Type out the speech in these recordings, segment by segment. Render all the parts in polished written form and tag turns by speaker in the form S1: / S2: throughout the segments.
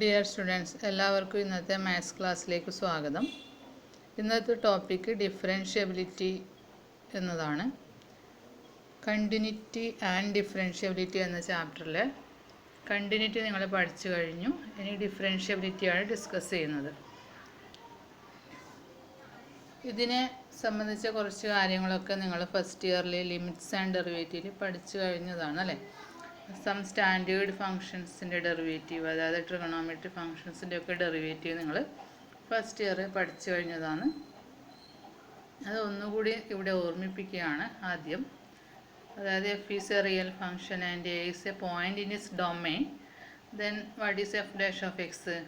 S1: Dear students, എല്ലാവർക്കും ഇന്നത്തെ maths ക്ലാസ്സിലേക്ക് സ്വാഗതം. ഇന്നത്തെ ടോപ്പിക്ക് ഡിഫറൻഷ്യബിലിറ്റി എന്നതാണ്. കണ്ടിന്യൂറ്റി ആൻഡ് ഡിഫറൻഷ്യബിലിറ്റി എന്ന ചാപ്റ്ററിൽ കണ്ടിന്യൂറ്റി നിങ്ങൾ പഠിച്ചു കഴിഞ്ഞു. ഇനി ഡിഫറൻഷ്യബിലിറ്റിയാണ് ഡിസ്കസ് ചെയ്യുന്നത്. ഇതിനെ സംബന്ധിച്ച കുറച്ച് കാര്യങ്ങളൊക്കെ നിങ്ങൾ ഫസ്റ്റ് ഇയറിൽ ലിമിറ്റ്സ് ആൻഡ് ഡെറിവേറ്റീവിൽ പഠിച്ചു കഴിഞ്ഞതാണ് അല്ലേ. സം സ്റ്റാൻഡേർഡ് ഫങ്ഷൻസിൻ്റെ ഡെറിവേറ്റീവ്, അതായത് ട്രിഗണോമെട്രി ഫങ്ഷൻസിൻ്റെ ഒക്കെ ഡെറിവേറ്റീവ് നിങ്ങൾ ഫസ്റ്റ് ഇയർ പഠിച്ചു കഴിഞ്ഞതാണ്. അത് ഒന്നുകൂടി ഇവിടെ ഓർമ്മിപ്പിക്കുകയാണ് ആദ്യം. അതായത് F is a real function and A is a point in its domain, then what is F dash of X?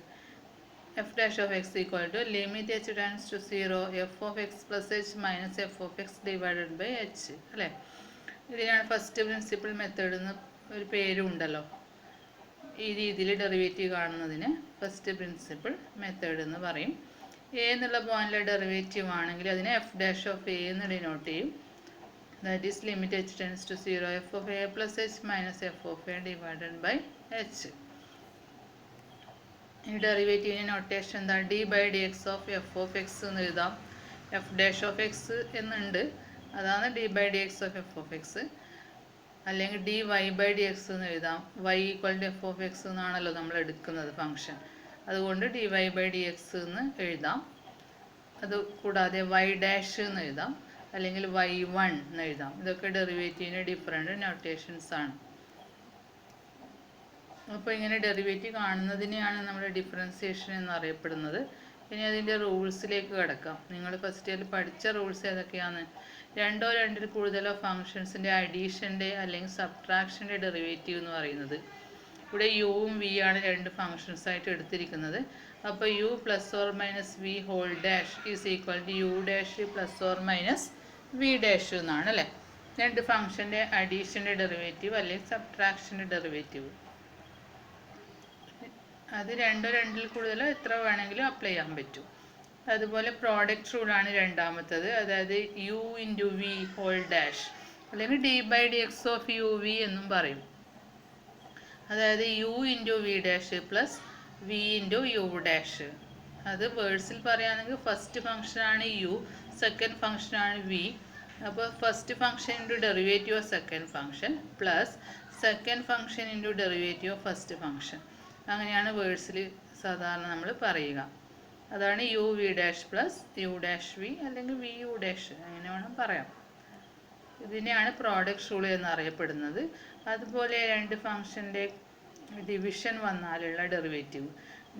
S1: F dash of X equal to limit H tends to 0 F of X plus H minus F of X divided by H അല്ലേ. ഇതിനാണ് first principle method എന്ന് ഒരു പേരും ഉണ്ടല്ലോ. ഈ രീതിയിൽ derivative കാണുന്നതിന് first principle method എന്ന് പറയും. എ എന്നുള്ള പോയിന്റിലെ ഡെറിവേറ്റീവ് ആണെങ്കിൽ അതിനെ എഫ് ഡാഷ് ഓഫ് എ എന്ന് ഡിനോട്ട് ചെയ്യും. That is limit H tends to 0 F of A plus H minus F of A divided by H. ഈ ഡെറിവേറ്റീവിൻ്റെ നൊട്ടേഷൻ എന്താ? D by D X of F of X എന്ന് എഴുതാം. F dash of X എന്നുണ്ട്, അതാണ് D by D X of F of X. അല്ലെങ്കിൽ D Y by D X എന്ന് എഴുതാം. Y equal to F of X എന്നാണല്ലോ നമ്മൾ എടുക്കുന്നത് ഫംഗ്ഷൻ, അതുകൊണ്ട് D Y by D X എന്ന് എഴുതാം. അത് കൂടാതെ വൈ ഡാഷ് എന്ന് എഴുതാം, അല്ലെങ്കിൽ വൈ വൺ എന്ന് എഴുതാം. ഇതൊക്കെ ഡെറിവേറ്റീവിന് ഡിഫറെൻറ്റ് നൊട്ടേഷൻസ് ആണ്. അപ്പോൾ ഇങ്ങനെ ഡെറിവേറ്റീവ് കാണുന്നതിനെയാണ് നമ്മൾ ഡിഫറൻസിയേഷൻ എന്നറിയപ്പെടുന്നത്. ഇനി അതിൻ്റെ റൂൾസിലേക്ക് കിടക്കാം. നിങ്ങൾ ഫസ്റ്റ് ഇയറിൽ പഠിച്ച റൂൾസ് ഏതൊക്കെയാണ്? രണ്ടോ രണ്ടിൽ കൂടുതലോ ഫങ്ഷൻസിൻ്റെ അഡീഷൻ്റെ അല്ലെങ്കിൽ സബ്ട്രാക്ഷൻ്റെ ഡെറിവേറ്റീവ് എന്ന് പറയുന്നത്. ഇവിടെ യുവും വി ആണ് രണ്ട് ഫങ്ഷൻസ് ആയിട്ട് എടുത്തിരിക്കുന്നത്. അപ്പോൾ U plus or minus V whole dash is equal to U dash plus or minus V dash എന്നാണ് അല്ലേ. രണ്ട് ഫങ്ഷൻ്റെ അഡീഷൻ്റെ ഡെറിവേറ്റീവ് അല്ലെങ്കിൽ സബ്ട്രാക്ഷൻ്റെ ഡെറിവേറ്റീവ്. അത് രണ്ടോ രണ്ടിൽ കൂടുതലോ എത്ര വേണമെങ്കിലും അപ്ലൈ ചെയ്യാൻ പറ്റും. അതുപോലെ പ്രോഡക്റ്റ് റൂളാണ് രണ്ടാമത്തത്. അതായത് U into V whole dash അല്ലെങ്കിൽ D by D X of U V എന്നും പറയും. അതായത് U into V dash plus V into U dash. അത് വേർഡ്സിൽ പറയുകയാണെങ്കിൽ ഫസ്റ്റ് ഫംഗ്ഷനാണ് യു, സെക്കൻഡ് ഫംഗ്ഷനാണ് വി. അപ്പോൾ first function into derivative of second function plus second function into derivative of first function. അങ്ങനെയാണ് വേർഡ്സിൽ സാധാരണ നമ്മൾ പറയുക. അതാണ് U V dash plus U dash V അല്ലെങ്കിൽ വി യു ഡാഷ്, അങ്ങനെ വേണം പറയാം. ഇതിനെയാണ് പ്രോഡക്റ്റ് റൂൾ എന്നറിയപ്പെടുന്നത്. അതുപോലെ രണ്ട് ഫംഗ്ഷൻ്റെ ഡിവിഷൻ വന്നാലുള്ള derivative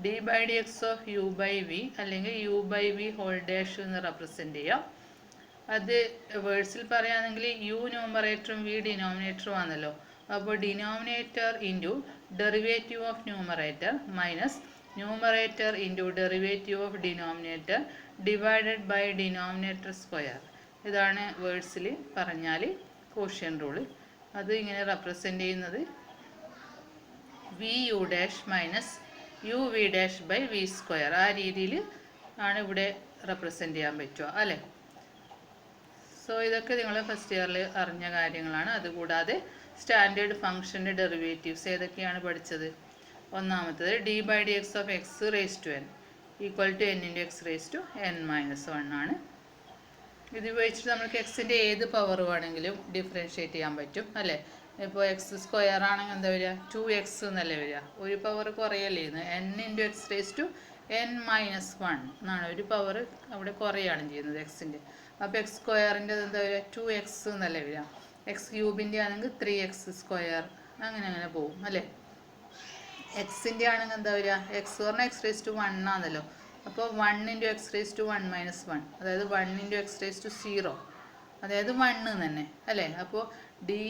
S1: D by D X of U by V അല്ലെങ്കിൽ U by V whole dash എന്ന് റെപ്രസെൻ്റ് ചെയ്യാം. അത് വേർഡ്സിൽ പറയുകയാണെങ്കിൽ യു ന്യൂമറേറ്ററും വി ഡിനോമിനേറ്ററും ആണല്ലോ. അപ്പോൾ denominator into derivative of numerator minus numerator into derivative of denominator divided by denominator square. ഇതാണ് വേർഡ്സിൽ പറഞ്ഞാൽ കോഷ്യൻ റൂൾ. അത് ഇങ്ങനെ റെപ്രസെൻ്റ് ചെയ്യുന്നത് V U dash minus U V dash by V square. ആ രീതിയിൽ ആണ് ഇവിടെ റെപ്രസെൻ്റ് ചെയ്യാൻ പറ്റുക അല്ലേ. സോ ഇതൊക്കെ നിങ്ങൾ ഫസ്റ്റ് ഇയറിൽ അറിഞ്ഞ കാര്യങ്ങളാണ്. അതുകൂടാതെ സ്റ്റാൻഡേർഡ് ഫംഗ്ഷൻ്റെ ഡെറിവേറ്റീവ്സ് ഏതൊക്കെയാണ് പഠിച്ചത്? ഒന്നാമത്തത് D by D X of X raise to N equal to N into X raise to N minus 1 ആണ്. ഇത് ഉപയോഗിച്ചിട്ട് നമുക്ക് എക്സിൻ്റെ ഏത് പവർ വേണമെങ്കിലും ഡിഫറൻഷ്യേറ്റ് ചെയ്യാൻ പറ്റും അല്ലേ. ഇപ്പോൾ എക്സ് സ്ക്വയർ ആണെങ്കിൽ എന്താ വരിക? 2x എന്നല്ലേ വരിക. ഒരു പവർ കുറയല്ലേ ചെയ്യുന്നത്. N into X raise to N minus 1 എന്നാണ്. ഒരു പവർ അവിടെ കുറയാണ് ചെയ്യുന്നത് എക്സിൻ്റെ. അപ്പോൾ എക്സ് സ്ക്വയറിൻ്റെ എന്താ വരിക? 2x എന്നല്ലേ വരിക. എക്സ് ക്യൂബിൻ്റെ ആണെങ്കിൽ 3x സ്ക്വയർ, അങ്ങനെ പോകും അല്ലേ. എക്സിൻ്റെ ആണെങ്കിൽ എന്താ വരിക? എക്സ് പറഞ്ഞാൽ എക്സ് റേസ് ടു 1 ആണല്ലോ. അപ്പോൾ 1 into X raise to 1 minus 1, അതായത് 1 ഇൻറ്റു എക്സ് റേസ് ടു 0, അതായത് 1 തന്നെ അല്ലേ. അപ്പോൾ D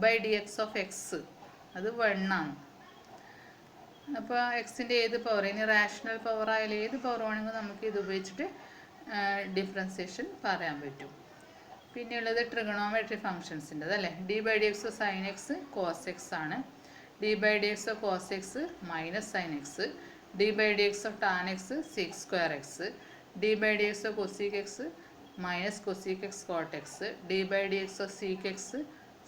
S1: by D X of X അത് 1 ആണ്. അപ്പോൾ എക്സിൻ്റെ ഏത് പവർ, ഇനി റാഷണൽ പവർ ആയാലും ഏത് പവർ ആണെങ്കിലും നമുക്ക് ഇത് ഉപയോഗിച്ചിട്ട് ഡിഫറൻസിയേഷൻ പറയാൻ പറ്റും. പിന്നെയുള്ളത് ട്രിഗണോമെട്രി ഫങ്ഷൻസിൻ്റെ അല്ലേ. D by D X sine X cos X ആണ്. D by D X of cos X minus sine X. D by D X of tan X sec square X. D by D X of cosec X minus cosec X cot X. D by D X of sec X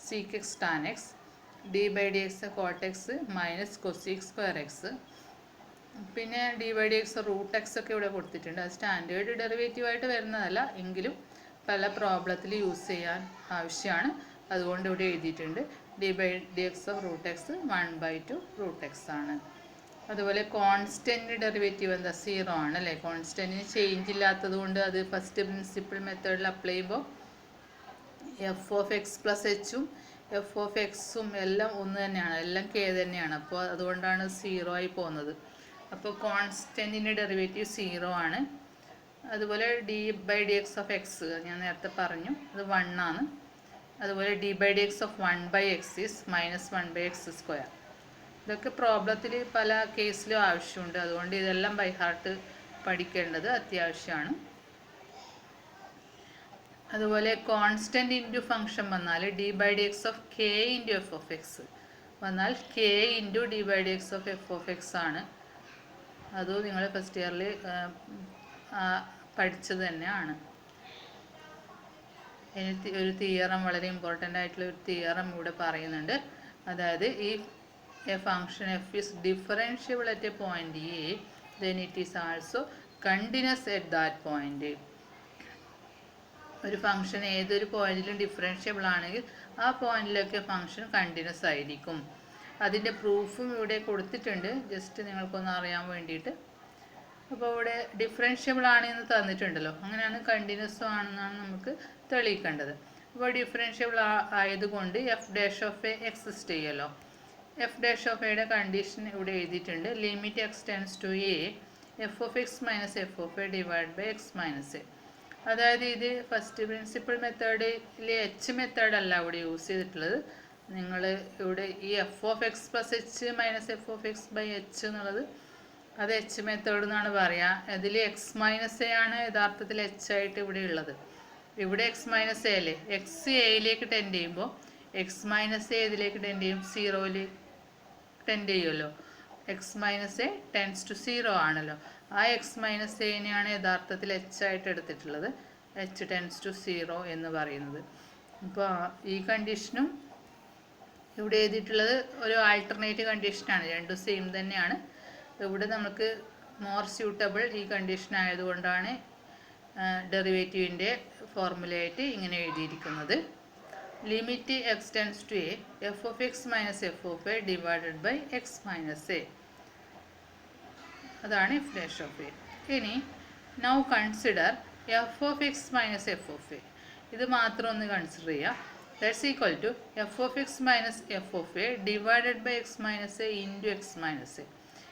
S1: sec X tan X. D by D X of cot X minus cosec square X. പിന്നെ d/dx root X ഒക്കെ ഇവിടെ കൊടുത്തിട്ടുണ്ട്. അത് standard ഡെറിവേറ്റീവായിട്ട് വരുന്നതല്ല, എങ്കിലും പല പ്രോബ്ലത്തിൽ use ചെയ്യാൻ ആവശ്യമാണ്. അതുകൊണ്ട് ഇവിടെ എഴുതിയിട്ടുണ്ട് d/dx of root X 1/2 root X ആണ്. അതുപോലെ കോൺസ്റ്റൻറ്റ് ഡെറിവേറ്റീവ് എന്താ? 0 ആണ് അല്ലേ. കോൺസ്റ്റൻറ്റിന് ചേഞ്ച് ഇല്ലാത്തത് കൊണ്ട് അത് ഫസ്റ്റ് പ്രിൻസിപ്പിൾ മെത്തേഡിൽ അപ്ലൈ ചെയ്യുമ്പോൾ എഫ് ഓഫ് എക്സ് പ്ലസ് എച്ചും എഫ് ഓഫ് എക്സും എല്ലാം ഒന്ന് തന്നെയാണ്, എല്ലാം കെ തന്നെയാണ്. അപ്പോൾ അതുകൊണ്ടാണ് 0 ആയി പോകുന്നത്. അപ്പോൾ കോൺസ്റ്റൻറ്റിൻ്റെ ഡെറിവേറ്റീവ് 0 ആണ്. അതുപോലെ d/dx ഓഫ് എക്സ് ഞാൻ നേരത്തെ പറഞ്ഞു, അത് 1 ആണ്. അതുപോലെ d/dx of 1/x is -1/x². ഇതൊക്കെ പ്രോബ്ലത്തിൽ പല കേസിലും ആവശ്യമുണ്ട്. അതുകൊണ്ട് ഇതെല്ലാം ബൈ ഹാർട്ട് പഠിക്കേണ്ടത് അത്യാവശ്യമാണ്. അതുപോലെ കോൺസ്റ്റൻറ്റ് ഇൻറ്റു ഫംഗ്ഷൻ വന്നാൽ d/dx of k into F of X വന്നാൽ k into d/dx of F of X ആണ്. അതും നിങ്ങൾ ഫസ്റ്റ് ഇയറിൽ പഠിച്ചത് തന്നെയാണ്. ഇനി ഒരു തിയറം, വളരെ ഇമ്പോർട്ടൻ്റ് ആയിട്ടുള്ള ഒരു തിയറം ഇവിടെ പറയുന്നുണ്ട്. അതായത് ഈ A function F is differentiable at a point A, then it is also continuous at that point. ഒരു ഫംഗ്ഷൻ ഏതൊരു പോയിന്റിലും ഡിഫറൻഷ്യബിൾ ആണെങ്കിൽ ആ പോയിന്റിലൊക്കെ ഫംഗ്ഷൻ കണ്ടിന്യൂസ് ആയിരിക്കും. അതിൻ്റെ പ്രൂഫും ഇവിടെ കൊടുത്തിട്ടുണ്ട്, ജസ്റ്റ് നിങ്ങൾക്കൊന്ന് അറിയാൻ വേണ്ടിയിട്ട്. അപ്പോൾ ഇവിടെ ഡിഫറൻഷ്യബിൾ ആണെന്ന് തന്നിട്ടുണ്ടല്ലോ, അങ്ങനെയാണ് കണ്ടിന്യൂസ് ആണെന്നാണ് നമുക്ക് തെളിയിക്കേണ്ടത്. അപ്പോൾ ഡിഫറൻഷ്യബിൾ ആയതുകൊണ്ട് F dash of A exist ചെയ്യുമല്ലോ. എഫ് ഡാഷ് ഓഫ് എയുടെ കണ്ടീഷൻ ഇവിടെ എഴുതിയിട്ടുണ്ട്. Limit X tends to A F of X minus F of A divide by X minus A. അതായത് ഇത് ഫസ്റ്റ് പ്രിൻസിപ്പിൾ മെത്തേഡിലെ എച്ച് മെത്തേഡല്ല ഇവിടെ യൂസ് ചെയ്തിട്ടുള്ളത്. നിങ്ങൾ ഇവിടെ ഈ F of X plus H minus F of X by H എന്നുള്ളത് അത് എച്ച് മെത്തേഡ് എന്നാണ് പറയുക. അതിൽ എക്സ് മൈനസ് എ ആണ് യഥാർത്ഥത്തിൽ എച്ച് ആയിട്ട് ഇവിടെ ഉള്ളത്. ഇവിടെ എക്സ് മൈനസ് എ അല്ലേ, എക്സ് എയിലേക്ക് ടെൻഡ് ചെയ്യുമ്പോൾ എക്സ് മൈനസ് എ ഇതിലേക്ക് ടെൻഡ് ചെയ്യും, 0യിലേക്ക് ടെൻഡ് ചെയ്യുമല്ലോ. X minus A tends to 0 ആണല്ലോ. ആ എക്സ് മൈനസ് എനെയാണ് യഥാർത്ഥത്തിൽ എച്ച് ആയിട്ട് എടുത്തിട്ടുള്ളത്, എച്ച് ടെൻസ് ടു 0 എന്ന് പറയുന്നത്. അപ്പോൾ ഈ കണ്ടീഷനും ഇവിടെ എഴുതിയിട്ടുള്ളത് ഒരു ആൾട്ടർനേറ്റീവ് കണ്ടീഷനാണ്, രണ്ടും സെയിം തന്നെയാണ്. ഇവിടെ നമുക്ക് മോർ സ്യൂട്ടബിൾ ഈ കണ്ടീഷൻ ആയതുകൊണ്ടാണ് ഡെറിവേറ്റീവിൻ്റെ ഫോർമുലയായിട്ട് ഇങ്ങനെ എഴുതിയിരിക്കുന്നത്. Limit X tends to A F of X minus F of A divided by X minus A. അതാണ് എഫ് ഡാഷ് ഓഫ് എ. ഇനി now consider F of X minus F of A. ഇത് മാത്രം ഒന്ന് consider ചെയ്യുക. That's equal to F of X minus F of A divided by X minus A into X minus A.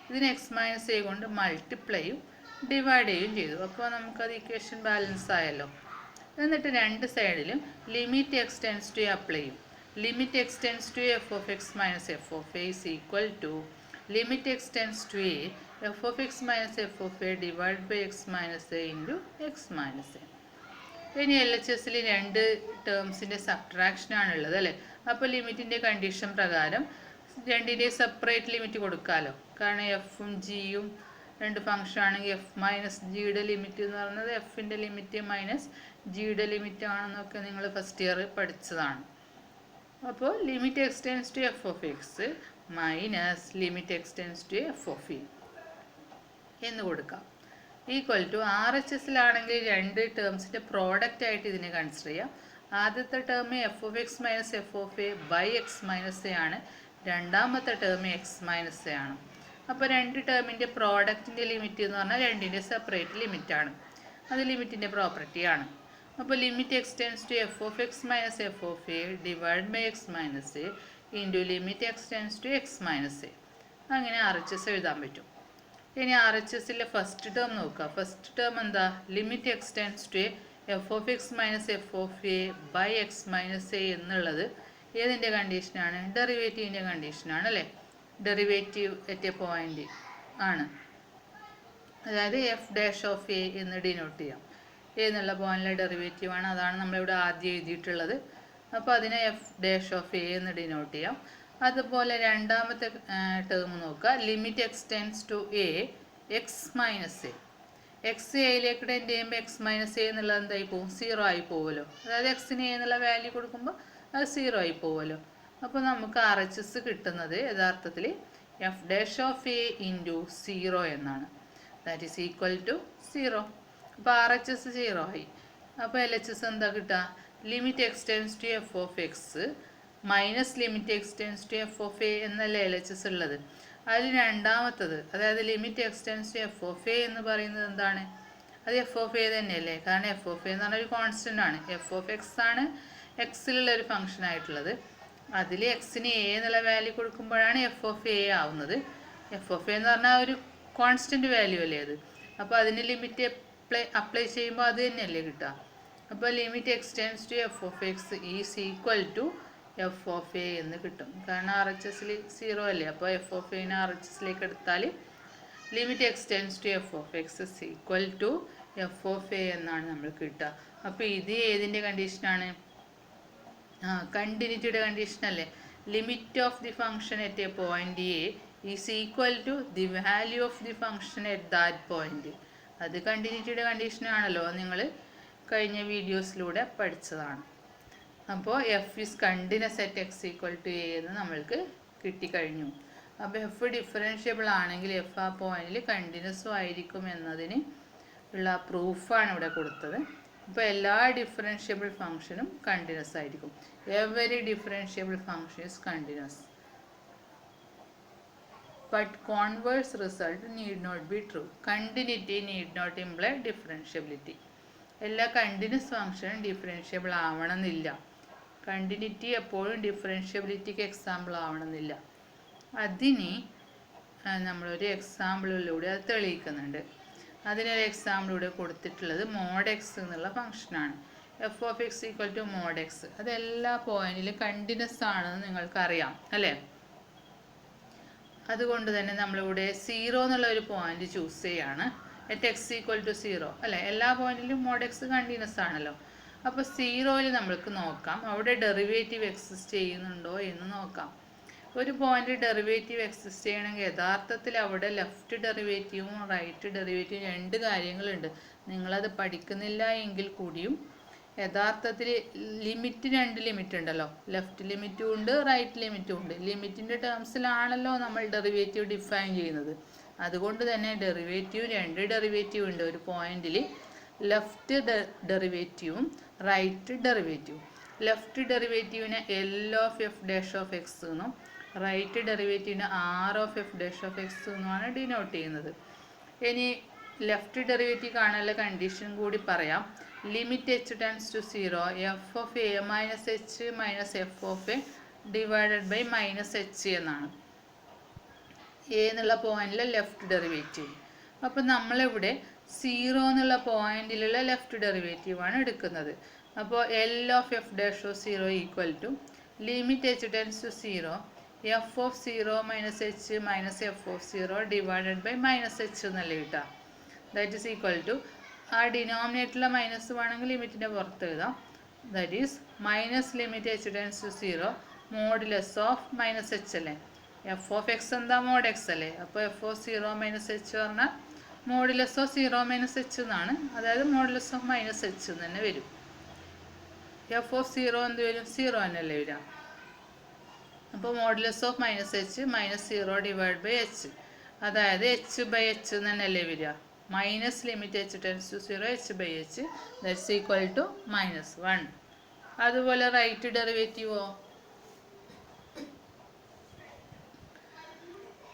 S1: ഇതിന് X minus A കൊണ്ട് മൾട്ടിപ്ലൈയും divide ചെയ്യുകയും ചെയ്തു. അപ്പോൾ നമുക്കത് ഇക്വേഷൻ ബാലൻസ് ആയല്ലോ. എന്നിട്ട് രണ്ട് സൈഡിലും limit X tends to A apply ചെയ്യും. Limit X tends to F of X minus F of A is equal to limit X tends to A F of X minus F of A divide by X minus A into X minus A. ഇനി L H എസിൽ രണ്ട് ടേംസിൻ്റെ സബ്ട്രാക്ഷനാണുള്ളത് അല്ലേ. അപ്പോൾ ലിമിറ്റിൻ്റെ condition പ്രകാരം രണ്ടിൻ്റെയും separate limit കൊടുക്കാമല്ലോ. കാരണം എഫും ജിയും രണ്ട് ഫംഗ്ഷൻ ആണെങ്കിൽ എഫ് മൈനസ് ജിയുടെ ലിമിറ്റ് എന്ന് പറയുന്നത് എഫിൻ്റെ ലിമിറ്റ് മൈനസ് ജിയുടെ ലിമിറ്റ് ആണെന്നൊക്കെ നിങ്ങൾ ഫസ്റ്റ് ഇയർ പഠിച്ചതാണ്. അപ്പോൾ limit X tends to F of X minus limit X tends to F of E എന്ന് കൊടുക്കാം. ഈക്വൽ ടു ആർ എച്ച് എസിലാണെങ്കിൽ രണ്ട് ടേംസിൻ്റെ പ്രോഡക്റ്റ് ആയിട്ട് ഇതിനെ കൺസിഡർ ചെയ്യാം. ആദ്യത്തെ term F of X minus F of A by X minus A ആണ്. രണ്ടാമത്തെ ടേം എക്സ് മൈനസ് എ ആണ്. അപ്പോൾ രണ്ട് ടേമിൻ്റെ പ്രോഡക്റ്റിൻ്റെ ലിമിറ്റ് എന്ന് പറഞ്ഞാൽ രണ്ടിൻ്റെ സെപ്പറേറ്റ് ലിമിറ്റാണ്. അത് ലിമിറ്റിൻ്റെ പ്രോപ്പർട്ടിയാണ്. അപ്പോൾ limit X tends to F of X minus F of A divide by X minus A into limit X tends to X minus A. അങ്ങനെ ആർ എച്ച് എസ് എഴുതാൻ പറ്റും. ഇനി ആർ എച്ച് എസിലെ ഫസ്റ്റ് ടേം നോക്കുക. First term എന്താ? Limit X tends to F of X minus F of A by X minus A എന്നുള്ളത് ഏതിൻ്റെ കണ്ടീഷനാണ്? ഡെറിവേറ്റീവിൻ്റെ കണ്ടീഷനാണ് അല്ലേ. ഡെറിവേറ്റീവ് അറ്റ് എ പോയിന്റ് ആണ്. അതായത് എഫ് ഡാഷ് ഓഫ് എ എന്ന് ഡിനോട്ട് ചെയ്യാം. എ എന്നുള്ള പോയിന്റിലെ ഡെറിവേറ്റീവ് ആണ്. അതാണ് നമ്മളിവിടെ ആദ്യം എഴുതിയിട്ടുള്ളത്. അപ്പോൾ അതിനെ എഫ് ഡാഷ് ഓഫ് എ എന്ന് ഡിനോട്ട് ചെയ്യാം. അതുപോലെ രണ്ടാമത്തെ ടേം നോക്കുക. Limit X tends to A X minus A. X എയിലേക്ക് ടെൻഡ് ചെയ്യുമ്പോൾ എക്സ് മൈനസ് എ എന്നുള്ളത് എന്തായി പോകും? 0 ആയി പോകുമല്ലോ. അതായത് എക്സിന് എ എന്നുള്ള വാല്യൂ കൊടുക്കുമ്പോൾ അത് 0 ആയി പോകുമല്ലോ. അപ്പോൾ നമുക്ക് ആർ എച്ച് എസ് കിട്ടുന്നത് യഥാർത്ഥത്തിൽ F dash of A into 0 എന്നാണ്. That is equal to 0. അപ്പോൾ ആർ എച്ച് എസ് 0 ആയി. അപ്പോൾ എൽ എച്ച് എസ് എന്താ കിട്ടുക? Limit extends to F of X minus limit extends to F of A എന്നല്ലേ L H S ഉള്ളത്. അതിൽ രണ്ടാമത്തത്, അതായത് limit extends to F of A എന്ന് പറയുന്നത് എന്താണ്? അത് എഫ് ഓഫ് എ തന്നെയല്ലേ? കാരണം എഫ് ഓഫ് എ എന്ന് പറഞ്ഞാൽ ഒരു കോൺസ്റ്റൻ്റ് ആണ്. എഫ് ഓഫ് എക്സ് ആണ് എക്സിലുള്ള ഒരു ഫംഗ്ഷൻ ആയിട്ടുള്ളത്. അതിൽ എക്സിന് എ എന്നുള്ള വാല്യൂ കൊടുക്കുമ്പോഴാണ് എഫ് ഓഫ് എ ആവുന്നത്. എഫ് ഓഫ് എ എന്ന് പറഞ്ഞാൽ ഒരു കോൺസ്റ്റൻ്റ് വാല്യൂ അല്ലേ അത്. അപ്പോൾ അതിന് ലിമിറ്റ് അപ്ലൈ ചെയ്യുമ്പോൾ അത് തന്നെയല്ലേ കിട്ടുക. അപ്പോൾ limit extends to F of x is equal to F of A എന്ന് കിട്ടും. കാരണം ആർ എച്ച് എസിൽ 0 അല്ലേ. അപ്പോൾ എഫ് ഓഫ് എനെ ആർ എച്ച് എസിലേക്ക് എടുത്താൽ limit extends to F of x is equal to F of a എന്നാണ് നമ്മൾ കിട്ടുക. അപ്പോൾ ഇത് ഏതിൻ്റെ കണ്ടീഷനാണ്? കണ്ടിന്യൂറ്റിയുടെ കണ്ടീഷൻ അല്ലേ. Limit of the function at a point a is equal to the value of the function at that point. അത് കണ്ടിന്യൂറ്റിയുടെ കണ്ടീഷനാണല്ലോ, നിങ്ങൾ കഴിഞ്ഞ വീഡിയോസിലൂടെ പഠിച്ചതാണ്. അപ്പോൾ f is continuous at X equal to a എന്ന് നമ്മൾക്ക് കിട്ടിക്കഴിഞ്ഞു. അപ്പോൾ എഫ് ഡിഫറൻഷ്യബിൾ ആണെങ്കിൽ എഫ് ആ പോയിന്റിൽ കണ്ടിന്യൂസും ആയിരിക്കും എന്നതിന് ഉള്ള പ്രൂഫാണ് ഇവിടെ കൊടുത്തത്. അപ്പോൾ എല്ലാ ഡിഫറൻഷ്യബിൾ ഫംഗ്ഷനും കണ്ടിന്യൂസ് ആയിരിക്കും. Every differentiable function is continuous. But converse result need not be true. Continuity need not imply differentiability. എല്ലാ കണ്ടിന്യൂസ് ഫംഗ്ഷനും ഡിഫറൻഷ്യബിൾ ആവണമെന്നില്ല. കണ്ടിന്യൂറ്റി എപ്പോഴും ഡിഫറൻഷ്യബിലിറ്റിക്ക് എക്സാമ്പിൾ ആവണമെന്നില്ല. അതിന് നമ്മളൊരു എക്സാമ്പിളിലൂടെ അത് തെളിയിക്കുന്നുണ്ട്. അതിനൊരു എക്സാമ്പിളിലൂടെ കൊടുത്തിട്ടുള്ളത് മോഡ് എക്സ് എന്നുള്ള ഫംഗ്ഷനാണ്. F of X equal to mod x. അത് എല്ലാ പോയിന്റിലും കണ്ടിന്യൂസ് ആണെന്ന് നിങ്ങൾക്കറിയാം അല്ലേ. അതുകൊണ്ട് തന്നെ നമ്മളിവിടെ 0 എന്നുള്ള ഒരു പോയിന്റ് ചൂസ് ചെയ്യാണ്. അറ്റ് എക്സ് ഈക്വൽ ടു 0 അല്ലേ. എല്ലാ പോയിന്റിലും മോഡ് എക്സ് കണ്ടിന്യൂസ് ആണല്ലോ. അപ്പോൾ 0യിൽ നമ്മൾക്ക് നോക്കാം അവിടെ ഡെറിവേറ്റീവ് എക്സിസ്റ്റ് ചെയ്യുന്നുണ്ടോ എന്ന് നോക്കാം. ഒരു പോയിന്റ് ഡെറിവേറ്റീവ് എക്സിസ്റ്റ് ചെയ്യണമെങ്കിൽ യഥാർത്ഥത്തിൽ അവിടെ ലെഫ്റ്റ് ഡെറിവേറ്റീവും റൈറ്റ് ഡെറിവേറ്റീവും രണ്ട് കാര്യങ്ങളുണ്ട്. നിങ്ങളത് പഠിക്കുന്നില്ല എങ്കിൽ കൂടിയും യഥാർത്ഥത്തിൽ രണ്ട് ലിമിറ്റ് ഉണ്ടല്ലോ. ലെഫ്റ്റ് ലിമിറ്റും ഉണ്ട്, റൈറ്റ് ലിമിറ്റും ഉണ്ട്. ലിമിറ്റിൻ്റെ ടേംസിലാണല്ലോ നമ്മൾ ഡെറിവേറ്റീവ് ഡിഫൈൻ ചെയ്യുന്നത്. അതുകൊണ്ട് തന്നെ രണ്ട് ഡെറിവേറ്റീവ് ഉണ്ട് ഒരു പോയിന്റിൽ. ലെഫ്റ്റ് ഡെറിവേറ്റീവും റൈറ്റ് ഡെറിവേറ്റീവും. ലെഫ്റ്റ് ഡെറിവേറ്റീവിനെ L of F dash of X എന്നും റൈറ്റ് ഡെറിവേറ്റീവിനെ R of F dash of X എന്നുമാണ് ഡിനോട്ട് ചെയ്യുന്നത്. ഇനി ലെഫ്റ്റ് ഡെറിവേറ്റീവ് കാണാനുള്ള കണ്ടീഷൻ കൂടി പറയാം. Limit H tends to 0 F of A minus H minus F of A divided by minus H എന്നാണ് A എന്നുള്ള പോയിന്റിലെ ലെഫ്റ്റ് ഡെറിവേറ്റീവ്. അപ്പോൾ നമ്മളിവിടെ 0 എന്നുള്ള പോയിന്റിലുള്ള ലെഫ്റ്റ് ഡെറിവേറ്റീവാണ് എടുക്കുന്നത്. അപ്പോൾ L of F dash of 0 equal to limit H tends to 0 F of 0 minus H minus F of 0 divided by minus h എന്നല്ലേ കിട്ടുക. ദാറ്റ് ഈസ് ഈക്വൽ ടു ആ ഡിനോമിനേറ്ററിലെ മൈനസ് വേണമെങ്കിൽ ലിമിറ്റിൻ്റെ പുറത്ത് എഴുതാം. That is minus limit H tends to 0 modulus of minus h അല്ലേ. F of x എന്താ mod x അല്ലേ. അപ്പോൾ എഫ് ഓഫ് 0 മൈനസ് എച്ച് പറഞ്ഞാൽ മോഡുലസ് ഓഫ് 0 മൈനസ് എച്ച് എന്നാണ്. അതായത് മോഡുലസ് ഓഫ് മൈനസ് എച്ച് എന്ന് തന്നെ വരും. എഫ് ഓഫ് 0 എന്ത് വരും? 0 തന്നെയല്ലേ വരിക. അപ്പോൾ modulus of minus H minus 0 divide by h, അതായത് എച്ച് ബൈ എച്ച് എന്ന് തന്നെയല്ലേ വരിക. Minus limit H tends to 0 h by h that's equal to -1. അതുപോലെ റൈറ്റ് ഡെറിവേറ്റീവോ?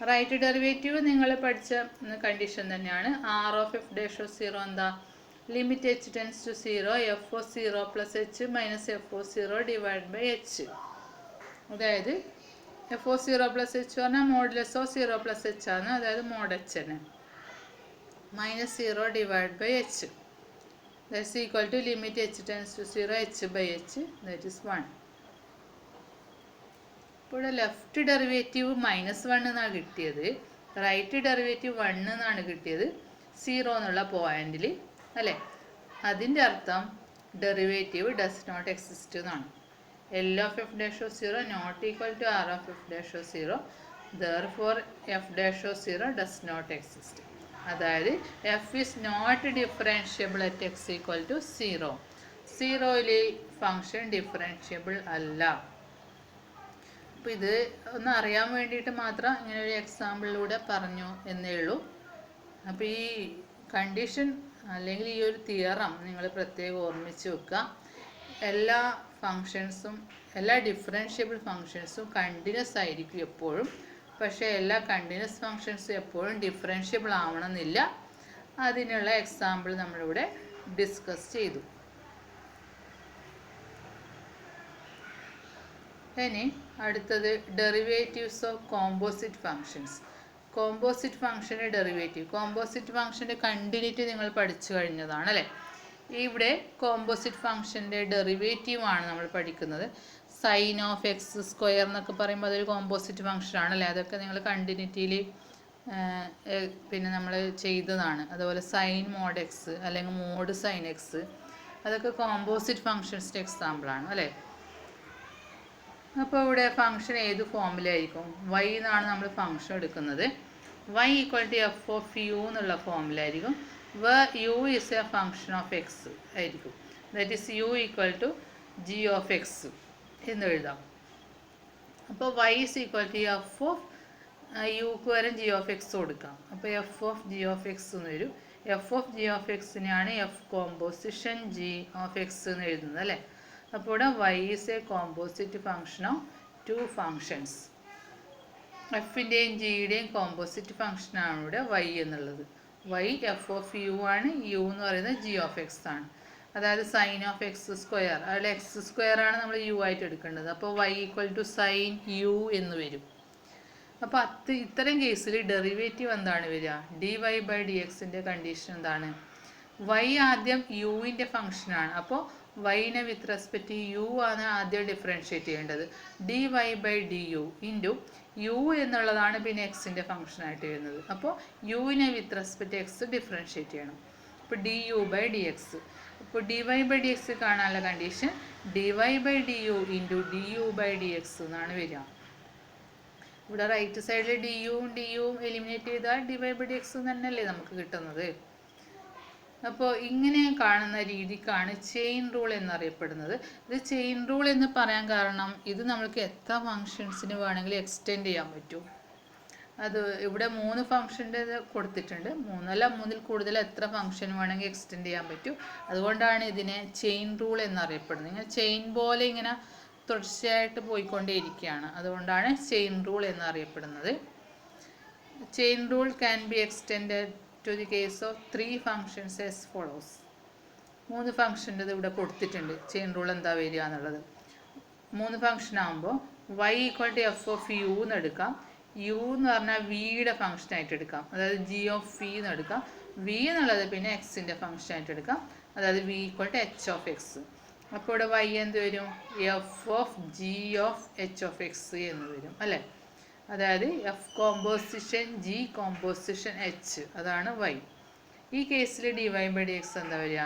S1: റൈറ്റ് ഡെറിവേറ്റീവ് നിങ്ങൾ പഠിച്ച കണ്ടീഷൻ തന്നെയാണ്. R of F dash of 0 എന്താ? Limit H tends to 0 F of 0 plus H minus F of 0 divide by h. അതായത് f of 0 plus h പറഞ്ഞാൽ modulus of 0 plus h ആണ്, അതായത് mod h തന്നെ. Minus 0 divide by h that's equal to limit H tends to 0 h by h that is 1. ഇപ്പോൾ left derivative -1 എന്നാണ് കിട്ടിയത്, right derivative 1 എന്നാണ് കിട്ടിയത് 0 എന്നുള്ള പോയിന്റിൽ അല്ലേ. അതിൻ്റെ അർത്ഥം ഡെറിവേറ്റീവ് ഡസ് നോട്ട് എക്സിസ്റ്റ് എന്നാണ്. L of F dash of 0 not equal to R of F dash of 0 therefore F dash of 0 does not exist. അതായത് F is not differentiable at X equal to 0. 0യിൽ function differentiable അല്ല. അപ്പോൾ ഇത് ഒന്ന് അറിയാൻ വേണ്ടിയിട്ട് മാത്രം ഇങ്ങനെ ഒരു എക്സാമ്പിളിലൂടെ പറഞ്ഞു എന്നേ ഉള്ളൂ. അപ്പോൾ ഈ കണ്ടീഷൻ അല്ലെങ്കിൽ ഈ ഒരു തിയറം നിങ്ങൾ പ്രത്യേകം ഓർമ്മിച്ച് വെക്കുക. എല്ലാ ഫങ്ഷൻസും, എല്ലാ ഡിഫറൻഷ്യബിൾ ഫങ്ഷൻസും കണ്ടിന്യൂസ് ആയിരിക്കും എപ്പോഴും. പക്ഷേ എല്ലാ കണ്ടിന്യൂസ് ഫങ്ഷൻസും എപ്പോഴും ഡിഫറൻഷ്യബിൾ ആവണമെന്നില്ല. അതിനുള്ള എക്സാമ്പിൾ നമ്മളിവിടെ ഡിസ്കസ് ചെയ്തു. ഇനി അടുത്തത് derivatives of composite functions. Composite ഫങ്ഷൻ്റെ ഡെറിവേറ്റീവ്. കോമ്പോസിറ്റ് ഫങ്ഷൻ്റെ കണ്ടിന്യൂറ്റി നിങ്ങൾ പഠിച്ചു കഴിഞ്ഞതാണ് അല്ലേ? ഇവിടെ കോമ്പോസിറ്റ് ഫങ്ഷൻ്റെ ഡെറിവേറ്റീവാണ് നമ്മൾ പഠിക്കുന്നത്. സൈൻ ഓഫ് എക്സ് സ്ക്വയർ എന്നൊക്കെ പറയുമ്പോൾ അതൊരു കോമ്പോസിറ്റ് ഫങ്ഷൻ ആണല്ലേ? അതൊക്കെ നിങ്ങൾ കണ്ടിന്യൂറ്റിയിൽ പിന്നെ നമ്മൾ ചെയ്തതാണ്. അതുപോലെ സൈൻ മോഡ് എക്സ് അല്ലെങ്കിൽ മോഡ് സൈൻ എക്സ്, അതൊക്കെ കോമ്പോസിറ്റ് ഫങ്ഷൻസിൻ്റെ എക്സാമ്പിളാണ് അല്ലേ? അപ്പോൾ ഇവിടെ ഫങ്ഷൻ ഏത് ഫോമിലായിരിക്കും? വൈ എന്നാണ് നമ്മൾ ഫങ്ഷൻ എടുക്കുന്നത്. y equal to F of U എന്നുള്ള ഫോമിലായിരിക്കും. U is a function of X ആയിരിക്കും. That is U equal to G of X എന്ന് എഴുതാം. അപ്പോൾ y is equal to F of യുക്ക് വരെ ജി ഓഫ് എക്സ് കൊടുക്കാം. അപ്പോൾ F of G of X എന്ന് വരും. എഫ് ഓഫ് ജി ഓഫ് എക്സിനെയാണ് F composition G of X എന്ന് എഴുതുന്നത് അല്ലേ? അപ്പോൾ ഇവിടെ y is a composite function of two functions. എഫിൻ്റെയും ജിയുടെയും കോമ്പോസിറ്റ് ഫങ്ഷനാണ് ഇവിടെ y എന്നുള്ളത്. y എഫ് ഓഫ് യു ആണ്. യു എന്ന് പറയുന്നത് ജി ഓഫ് എക്സ് ആണ്. അതായത് സൈൻ ഓഫ് എക്സ് സ്ക്വയർ, അതിൽ എക്സ് സ്ക്വയർ ആണ് നമ്മൾ യു ആയിട്ട് എടുക്കേണ്ടത്. അപ്പോൾ y equal to sine U എന്ന് വരും. അപ്പോൾ ഇത്തരം കേസിൽ ഡെറിവേറ്റീവ് എന്താണ് വരിക? ഡി വൈ ബൈ ഡി എക്സിൻ്റെ കണ്ടീഷൻ എന്താണ്? y ആദ്യം യുവിൻ്റെ ഫങ്ഷനാണ്. അപ്പോൾ വൈനെ വിത്ത് റെസ്പെക്റ്റ് യു ആണ് ആദ്യം ഡിഫറൻഷ്യേറ്റ് ചെയ്യേണ്ടത്. D Y by D U into U എന്നുള്ളതാണ് പിന്നെ എക്സിൻ്റെ ഫങ്ഷനായിട്ട് വരുന്നത്. അപ്പോൾ യുവിനെ വിത്ത് റെസ്പെക്റ്റ് എക്സ് ഡിഫറൻഷ്യേറ്റ് ചെയ്യണം. അപ്പോൾ D U by D X. അപ്പോൾ D Y by D X കാണാനുള്ള condition D Y by D U into D U by D X എന്നാണ് വരിക. ഇവിടെ റൈറ്റ് സൈഡിൽ ഡി യുവും എലിമിനേറ്റ് ചെയ്താൽ D Y by D X തന്നെയല്ലേ നമുക്ക് കിട്ടുന്നത്. അപ്പോൾ ഇങ്ങനെ കാണുന്ന രീതിക്കാണ് ചെയിൻ റൂൾ എന്നറിയപ്പെടുന്നത്. ഇത് ചെയിൻ റൂൾ എന്ന് പറയാൻ കാരണം ഇത് നമ്മൾക്ക് എത്ര ഫങ്ഷൻസിന് വേണമെങ്കിലും എക്സ്റ്റെൻഡ് ചെയ്യാൻ പറ്റും. അത് ഇവിടെ 3 ഫങ്ഷൻ്റെ കൊടുത്തിട്ടുണ്ട്. 3 കൂടുതൽ എത്ര ഫങ്ഷൻ വേണമെങ്കിൽ എക്സ്റ്റെൻഡ് ചെയ്യാൻ പറ്റും. അതുകൊണ്ടാണ് ഇതിനെ ചെയിൻ റൂൾ എന്നറിയപ്പെടുന്നത്. ഇങ്ങനെ ചെയിൻ പോലെ ഇങ്ങനെ തുടർച്ചയായിട്ട് പോയിക്കൊണ്ടേയിരിക്കുകയാണ്. അതുകൊണ്ടാണ് ചെയിൻ റൂൾ എന്നറിയപ്പെടുന്നത്. Chain rule can be extended to the case of 3 functions as follows. 3 ഫംഗ്ഷൻ്റെ ഇവിടെ കൊടുത്തിട്ടുണ്ട് ചെയിൻ റൂൾ എന്താ വരിക എന്നുള്ളത്. 3 ഫംഗ്ഷൻ ആകുമ്പോൾ y equal to F of u എന്ന് എടുക്കാം. യു എന്ന് പറഞ്ഞാൽ വിയുടെ ഫംഗ്ഷനായിട്ട് എടുക്കാം. അതായത് ജി ഓഫ് വി എന്ന് എടുക്കാം. വി എന്നുള്ളത് പിന്നെ എക്സിൻ്റെ ഫംഗ്ഷനായിട്ട് എടുക്കാം. അതായത് v equal to h of x. അപ്പോൾ ഇവിടെ y എന്ത് വരും? F of G of h of X എന്ന് വരും അല്ലേ? അതായത് f composition g composition h, അതാണ് y. ഈ കേസിൽ d Y by D x എന്താ വരിക?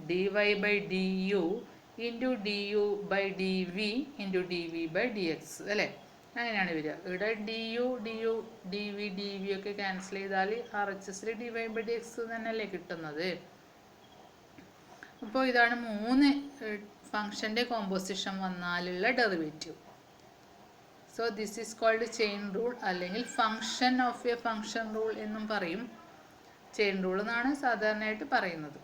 S1: D Y by D U into D U by d v into d v by D x അല്ലേ? അങ്ങനെയാണ് വരിക. ഇവിടെ ഡി യു ഡി വി ഒക്കെ ക്യാൻസൽ ചെയ്താൽ ആർ എച്ച് എസിൽ D Y by D X തന്നെയല്ലേ കിട്ടുന്നത്. അപ്പോൾ ഇതാണ് 3 ഫംഗ്ഷൻ്റെ കോമ്പോസിഷൻ വന്നാലുള്ള derivative. So this is called chain rule അല്ലെങ്കിൽ function of a function rule എന്നും പറയും. ചെയിൻ റൂൾ എന്നാണ് സാധാരണയായിട്ട് പറയുന്നത്.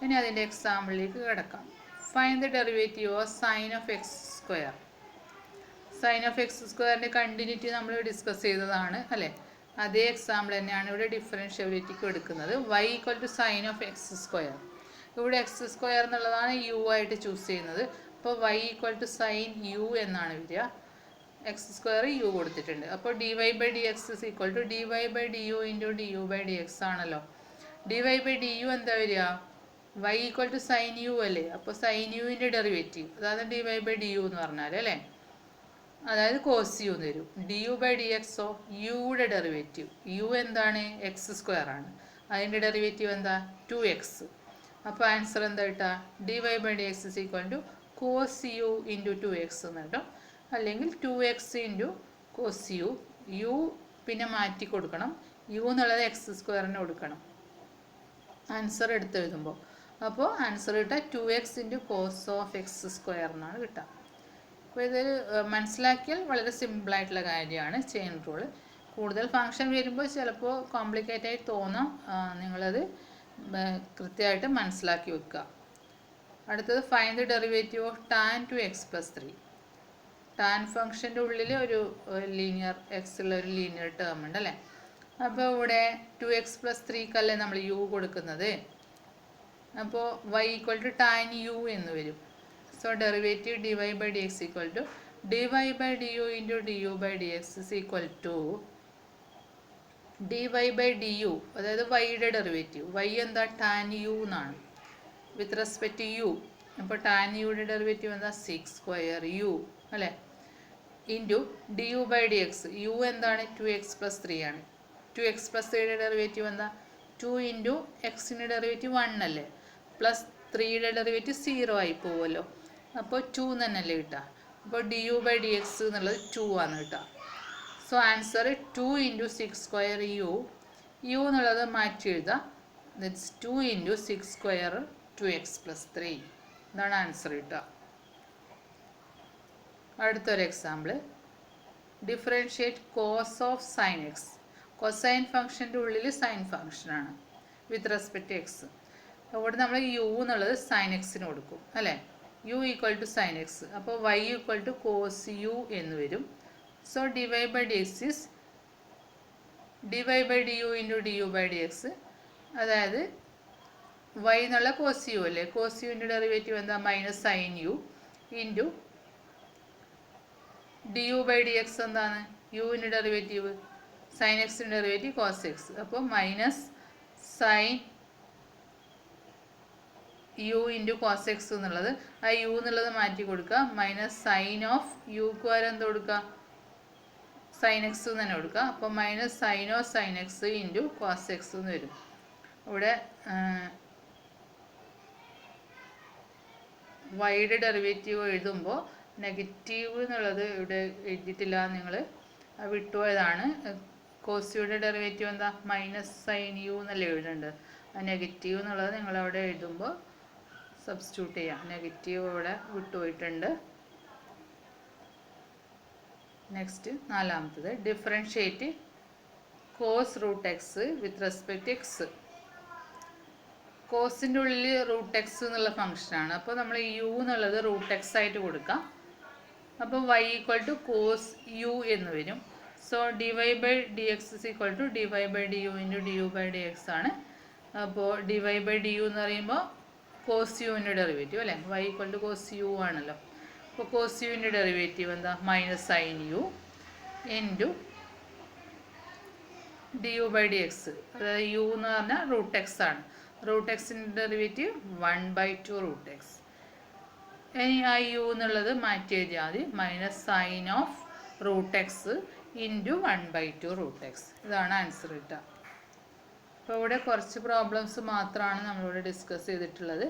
S1: ഇനി അതിൻ്റെ എക്സാമ്പിളിലേക്ക് കിടക്കാം. Find the derivative of sine of X square. Sine of X സ്ക്വയറിൻ്റെ കണ്ടിന്യൂറ്റി നമ്മൾ ഡിസ്കസ് ചെയ്തതാണ് അല്ലേ? അതേ എക്സാമ്പിൾ തന്നെയാണ് ഇവിടെ ഡിഫറൻഷ്യബിലിറ്റിക്ക് എടുക്കുന്നത്. y equal to sine of X square. ഇവിടെ എക്സ് സ്ക്വയർ എന്നുള്ളതാണ് യു ആയിട്ട് ചൂസ് ചെയ്യുന്നത്. അപ്പോൾ y equal to sine U എന്നാണ് വരിക. എക്സ് സ്ക്വയർ യു കൊടുത്തിട്ടുണ്ട്. അപ്പോൾ D Y by D X is equal to D Y by D U into D U by D x ആണല്ലോ. D Y by D u എന്താ വരിക? y equal to sine u അല്ലേ? അപ്പോൾ sine യുവിൻ്റെ derivative, അതായത് d Y by D u എന്ന് പറഞ്ഞാൽ അല്ലേ? അതായത് കോസ് യു എന്ന് വരും. ഡി യു ബൈ ഡി എക്സോ യുടെ ഡെറിവേറ്റീവ്. യു എന്താണ്? എക്സ് സ്ക്വയർ ആണ്. അതിൻ്റെ ഡെറിവേറ്റീവ് എന്താ? 2x. അപ്പോൾ ആൻസർ എന്താ കിട്ടുക? D Y by D X is equal to cos u into 2x എന്ന് കിട്ടും. അല്ലെങ്കിൽ 2x into cos U. U പിന്നെ മാറ്റി കൊടുക്കണം. യു എന്നുള്ളത് എക്സ് സ്ക്വയറിന് കൊടുക്കണം ആൻസർ എടുത്തെഴുതുമ്പോൾ. അപ്പോൾ ആൻസർ കിട്ടുക 2x into cos of X square എന്നാണ് കിട്ടുക. അപ്പോൾ ഇത് മനസ്സിലാക്കിയാൽ വളരെ സിമ്പിളായിട്ടുള്ള കാര്യമാണ് ചെയിൻ റൂൾ. കൂടുതൽ ഫങ്ഷൻ വരുമ്പോൾ ചിലപ്പോൾ കോംപ്ലിക്കേറ്റ് ആയി തോന്നാം, നിങ്ങളത് കൃത്യമായിട്ട് മനസ്സിലാക്കി വെക്കുക. അടുത്തത് find the derivative of tan 2x+3. Tan ഫംഗ്ഷൻ്റെ ഉള്ളിൽ ഒരു ലീനിയർ എക്സ് ഉള്ള ഒരു ലീനിയർ ടേം ഉണ്ട് അല്ലേ. അപ്പോൾ ഇവിടെ 2x+3 നമ്മൾ u കൊടുക്കുന്നത്. അപ്പോൾ y = tan u എന്ന് വരും. So derivative dy/dx = dy/du × du/dx = dy/du, അതായത് വൈയുടെ ഡെറിവേറ്റീവ്. y എന്താ tan u എന്നാണ് വിത്ത് റെസ്പെക്റ്റ് ടു u. അപ്പോൾ tan യുടെ ഡെറിവേറ്റീവ് എന്താ 6² അല്ലേ, ഇൻറ്റു du/dx. u എന്താണ് 2x+3 ആണ്. 2x+3യുടെ ഡെറിവേറ്റീവ് എന്താ 2 ഇൻറ്റു എക്സിൻ്റെ ഡെറിവേറ്റീവ് 1 അല്ലേ, പ്ലസ് 3യുടെ ഡെറിവേറ്റീവ് 0 ആയി പോവുമല്ലോ. അപ്പോൾ 2 തന്നെയല്ലേ കിട്ടുക. അപ്പോൾ du/dx എന്നുള്ളത് 2 ആണ് കിട്ടുക. സോ ആൻസർ 2 ഇൻറ്റു 6² u എന്നുള്ളത് മാറ്റി എഴുതാം. That's 2 into 6² 2x+3. ഇതാണ് ആൻസർ കിട്ടുക. അടുത്തൊരു example, differentiate cos of sine X. Cosine ഫംഗ്ഷൻ്റെ ഉള്ളിൽ സൈൻ ഫംഗ്ഷനാണ് വിത്ത് റെസ്പെക്റ്റ് എക്സ്. അവിടെ നമ്മൾ യു എന്നുള്ളത് സൈൻ എക്സിന് കൊടുക്കും അല്ലേ, u = sin x. അപ്പോൾ y = cos u എന്ന് വരും. So dy/dx is dy/du × du/dx, അതായത് y എന്നുള്ള cos u അല്ലേ, cos uൻ്റെ ഡെറിവേറ്റീവ് എന്താ -sin u ഇൻറ്റു du/dx എന്താണ് യുവിൻ്റെ ഡെറിവേറ്റീവ് sin x-ൻ്റെ ഡെറിവേറ്റീവ് cos x. അപ്പോൾ -sin u into cos x എന്നുള്ളത്, ആ u എന്നുള്ളത് മാറ്റി കൊടുക്കുക. -sin of u എന്ത് കൊടുക്കുക sin x എന്ന് തന്നെ കൊടുക്കുക. അപ്പോൾ -sin of sin x into cos x എന്ന് വരും. ഇവിടെ വൈയുടെ ഡെറിവേറ്റീവ് എഴുതുമ്പോൾ നെഗറ്റീവ് എന്നുള്ളത് ഇവിടെ എഴുതിയിട്ടില്ല, നിങ്ങൾ വിട്ടുപോയതാണ്. കോസിയുടെ ഡെറിവേറ്റീവ് എന്താ -sin u എന്നല്ലേ എഴുതുന്നുണ്ട്. ആ നെഗറ്റീവ് എന്നുള്ളത് നിങ്ങളവിടെ എഴുതുമ്പോൾ സബ്സ്റ്റിറ്റ്യൂട്ട് ചെയ്യാം. നെഗറ്റീവ് ഇവിടെ വിട്ടുപോയിട്ടുണ്ട്. നെക്സ്റ്റ് നാലാമത്തത്, differentiate cos √x with respect x. കോസിൻ്റെ ഉള്ളിൽ √x എന്നുള്ള ഫംഗ്ഷനാണ്. അപ്പോൾ നമ്മൾ u എന്നുള്ളത് √x ആയിട്ട് കൊടുക്കാം. അപ്പോൾ y = cos u എന്ന് വരും. സോ dy/dx = dy/du × du/dx ആണ്. അപ്പോൾ dy/du എന്ന് പറയുമ്പോൾ cos uൻ്റെ ഡെറിവേറ്റീവ് അല്ലേ, y = cos u ആണല്ലോ. അപ്പോൾ cos uൻ്റെ ഡെറിവേറ്റീവ് എന്താ -sin u ഇൻറ്റു du/dx, അതായത് u എന്ന് പറഞ്ഞാൽ √x ആണ്. √x-ൻ്റെ ഡെറിവേറ്റീവ് 1/2 √x. ഇനി ആ u എന്നുള്ളത് മാറ്റി എഴുതിയാൽ മതി, -sin of √x into 1/2 √x. ഇതാണ് ആൻസർ കിട്ടുക. അപ്പോൾ ഇവിടെ കുറച്ച് പ്രോബ്ലംസ് മാത്രമാണ് നമ്മളിവിടെ ഡിസ്കസ് ചെയ്തിട്ടുള്ളത്,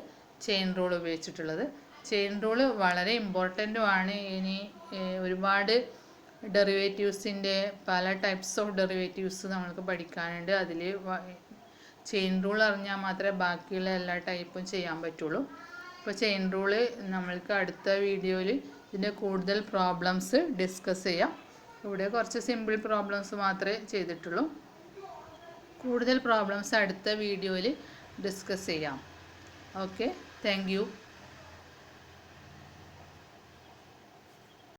S1: ചെയിൻ റൂൾ ഉപയോഗിച്ചിട്ടുള്ളത്. ചെയിൻ റൂൾ വളരെ ഇമ്പോർട്ടൻറ്റുമാണ്. ഇനി ഒരുപാട് ഡെറിവേറ്റീവ്സിൻ്റെ പല ടൈപ്സ് ഓഫ് ഡെറിവേറ്റീവ്സ് നമ്മൾക്ക് പഠിക്കാനുണ്ട്. അതിൽ ചെയിൻ റൂൾ അറിഞ്ഞാൽ മാത്രമേ ബാക്കിയുള്ള എല്ലാ ടൈപ്പും ചെയ്യാൻ പറ്റുള്ളൂ. അപ്പോൾ ചെയിൻ റൂള് നമ്മൾക്ക് അടുത്ത വീഡിയോയിൽ ഇതിൻ്റെ കൂടുതൽ പ്രോബ്ലംസ് ഡിസ്കസ് ചെയ്യാം. ഇവിടെ കുറച്ച് സിമ്പിൾ പ്രോബ്ലംസ് മാത്രമേ ചെയ്തിട്ടുള്ളൂ. കൂടുതൽ പ്രോബ്ലംസ് അടുത്ത വീഡിയോയിൽ ഡിസ്കസ് ചെയ്യാം. Okay, thank you.